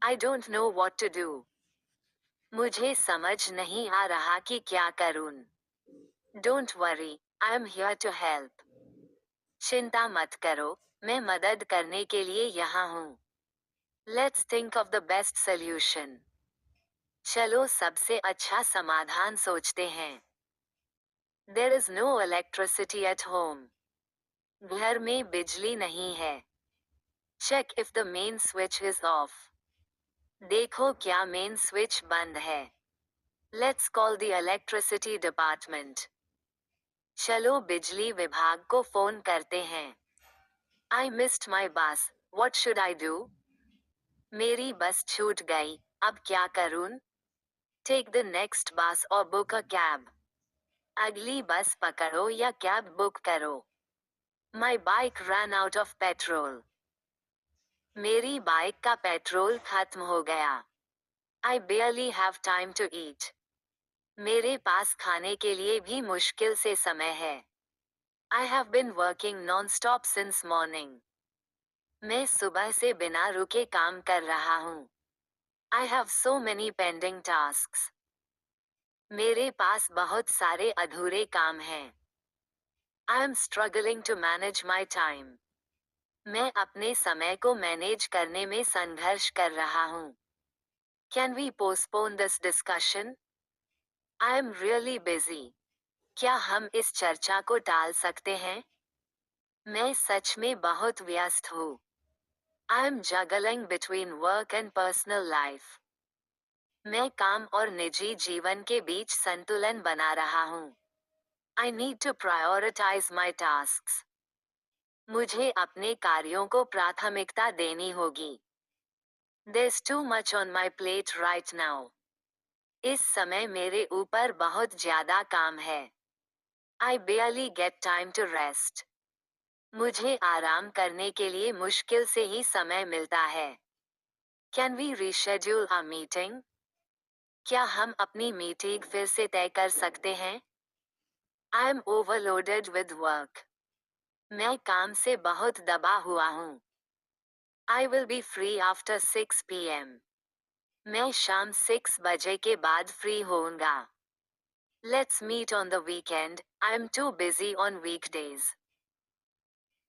I don't know what to do. मुझे समझ नहीं आ रहा कि क्या करूं. Don't worry, I am here to help. चिंता मत करो, मैं मदद करने के लिए यहाँ हूँ. Let's think of the best solution. चलो सबसे अच्छा समाधान सोचते हैं. There is no electricity at home. घर में बिजली नहीं है. Check if the main switch is off. देखो क्या मेन स्विच बंद है. Let's call the electricity department. चलो बिजली विभाग को फोन करते हैं. I missed my bus. What should I do? मेरी बस छूट गई, अब क्या करूं? Take the next bus or book a cab. अगली बस पकड़ो या कैब बुक करो. My bike ran out of petrol. मेरी बाइक का पेट्रोल खत्म हो गया. I barely have time to eat. मेरे पास खाने के लिए भी मुश्किल से समय है. I have been working non-stop since morning. मैं सुबह से बिना रुके काम कर रहा हूँ. I have so many pending tasks. मेरे पास बहुत सारे अधूरे काम हैं. I am struggling to manage my time. मैं अपने समय को मैनेज करने में संघर्ष कर रहा हूँ. Can we postpone this discussion? I am really busy. क्या हम इस चर्चा को टाल सकते हैं? मैं सच में बहुत व्यस्त हूँ. I am juggling between work and personal life. मैं काम और निजी जीवन के बीच संतुलन बना रहा हूँ. I need to prioritize my tasks. मुझे अपने कार्यों को प्राथमिकता देनी होगी. There's too much on my plate right now. इस समय मेरे ऊपर बहुत ज्यादा काम है. I barely get time to rest. मुझे आराम करने के लिए मुश्किल से ही समय मिलता है. Can we reschedule our meeting? क्या हम अपनी मीटिंग फिर से तय कर सकते हैं? I am overloaded with work. मैं काम से बहुत दबा हुआ हूँ. I will be free after 6 p.m. मैं शाम 6 बजे के बाद फ्री होऊंगा. Let's meet on the weekend. I am too busy on weekdays.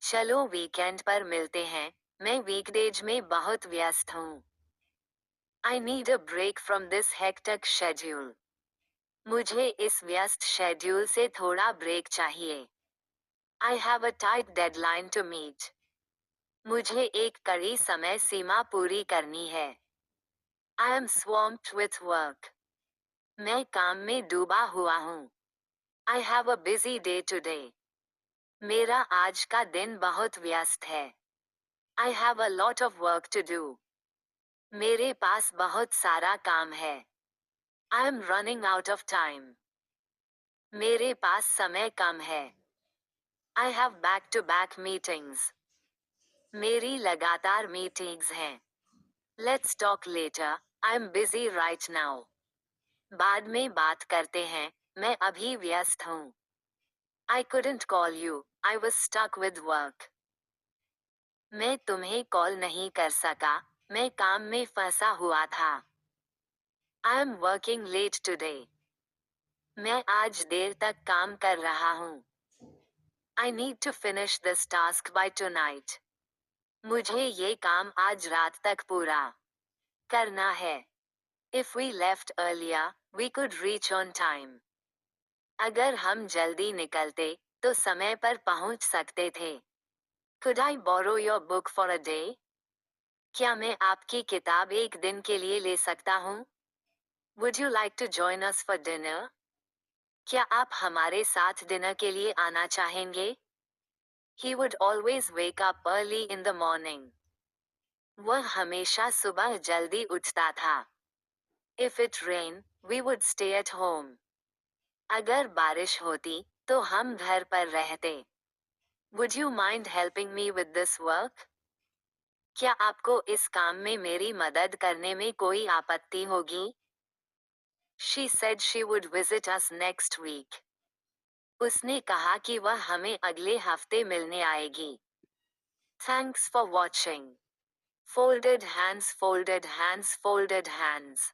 चलो वीकेंड पर मिलते हैं, मैं वीकडेज में बहुत व्यस्त हूँ. I need a break from this hectic schedule. मुझे इस व्यस्त शेड्यूल से थोड़ा ब्रेक चाहिए. I have a tight deadline to meet. मुझे एक कड़ी समय सीमा पूरी करनी है. I am swamped with work. मैं काम में डूबा हुआ हूँ. I have a busy day today. मेरा आज का दिन बहुत व्यस्त है. I have a lot of work to do. मेरे पास बहुत सारा काम है. I am running out of time. मेरे पास समय कम है. I have back-to-back meetings. मेरी लगातार मीटिंग्स हैं. Let's talk later. I am busy right now. बाद में बात करते हैं, मैं अभी व्यस्त हूँ. I couldn't call you. I was stuck with work. मैं तुम्हें कॉल नहीं कर सका, मैं काम में फंसा हुआ था. I am working late today. मैं आज देर तक काम कर रहा हूँ. I need to finish this task by tonight. मुझे ये काम आज रात तक पूरा करना है. If we left earlier, we could reach on time. अगर हम जल्दी निकलते, तो समय पर पहुंच सकते थे. Could I borrow your book for a day? क्या मैं आपकी किताब एक दिन के लिए ले सकता हूँ? Would you like to join us for dinner? क्या आप हमारे साथ डिनर के लिए आना चाहेंगे? He would always wake up early in the morning. वह हमेशा सुबह जल्दी उठता था. If it rained, we would stay at home. अगर बारिश होती, तो हम घर पर रहते. Would you mind helping me with this work? क्या आपको इस काम में मेरी मदद करने में कोई आपत्ति होगी? She said she would visit us next week. उसने कहा कि वह हमें अगले हफ्ते मिलने आएगी. Thanks for watching. Folded hands, folded hands, folded hands.